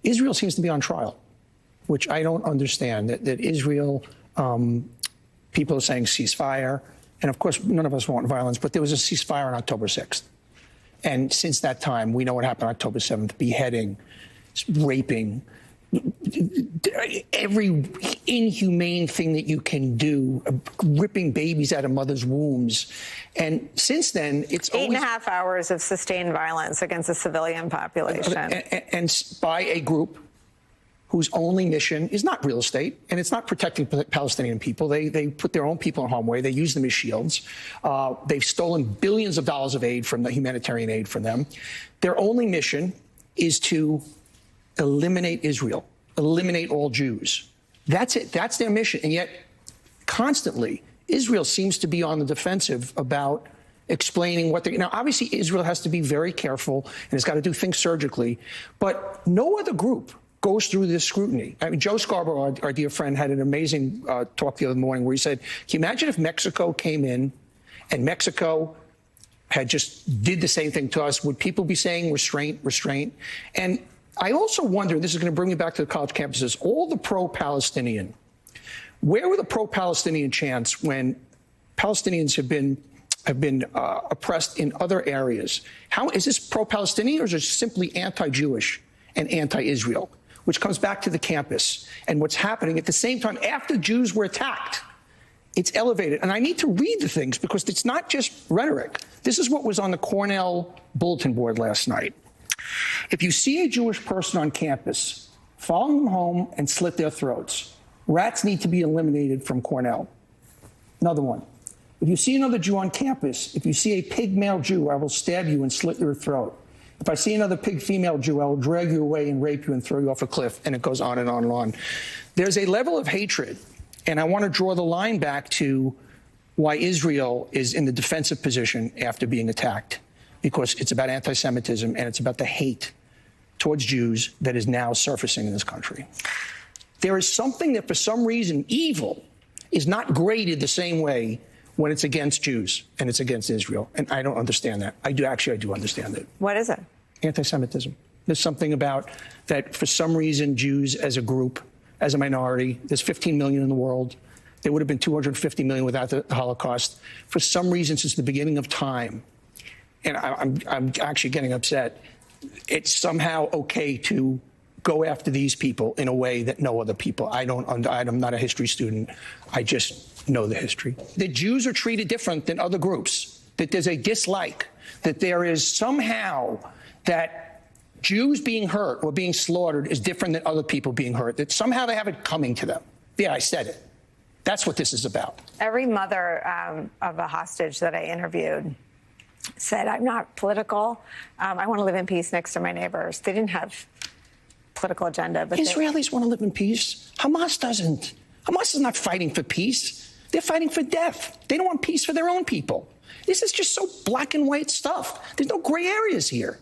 Israel seems to be on trial, which I don't understand. That Israel, people are saying ceasefire. And of course, none of us want violence, but there was a ceasefire on October 6th. And since that time, we know what happened on October 7th, beheading, raping, every inhumane thing that you can do, ripping babies out of mothers' wombs. And since then, it's 8.5 hours of sustained violence against the civilian population. And by a group whose only mission is not real estate, and it's not protecting Palestinian people. They put their own people in harm's way. They use them as shields. They've stolen billions of dollars of aid from the humanitarian aid from them. Their only mission is to eliminate Israel, eliminate all Jews. That's it. That's their mission. And yet, constantly, Israel seems to be on the defensive about explaining what they... Now, obviously, Israel has to be very careful and has got to do things surgically, but no other group goes through this scrutiny. I mean, Joe Scarborough, our dear friend, had an amazing talk the other morning where he said, can you imagine if Mexico came in and Mexico had just did the same thing to us? Would people be saying restraint, restraint? And I also wonder, this is going to bring me back to the college campuses, all the pro-Palestinian, where were the pro-Palestinian chants when Palestinians have been oppressed in other areas? How is this pro-Palestinian, or is it simply anti-Jewish and anti-Israel? Which comes back to the campus and what's happening at the same time after Jews were attacked. It's elevated. And I need to read the things because it's not just rhetoric. This is what was on the Cornell bulletin board last night. If you see a Jewish person on campus, follow them home and slit their throats. Rats need to be eliminated from Cornell. Another one. If you see another Jew on campus, if you see a pig male Jew, I will stab you and slit your throat. If I see another pig female Jew, I will drag you away and rape you and throw you off a cliff. And it goes on and on and on. There's a level of hatred. And I want to draw the line back to why Israel is in the defensive position after being attacked. Because it's about anti-Semitism and it's about the hate towards Jews that is now surfacing in this country. There is something that for some reason evil is not graded the same way when it's against Jews and it's against Israel. And I don't understand that. I do understand it. What is it? Anti-Semitism. There's something about that for some reason Jews as a group, as a minority, there's 15 million in the world. There would have been 250 million without the Holocaust. For some reason, since the beginning of time, and I'm actually getting upset, it's somehow okay to go after these people in a way that no other people. I'm not a history student. I just know the history. The Jews are treated different than other groups, that there's a dislike, that there is somehow that Jews being hurt or being slaughtered is different than other people being hurt, that somehow they have it coming to them. Yeah, I said it. That's what this is about. Every mother of a hostage that I interviewed said, I'm not political. I want to live in peace next to my neighbors. They didn't have political agenda. But Israelis want to live in peace. Hamas doesn't. Hamas is not fighting for peace. They're fighting for death. They don't want peace for their own people. This is just so black and white stuff. There's no gray areas here.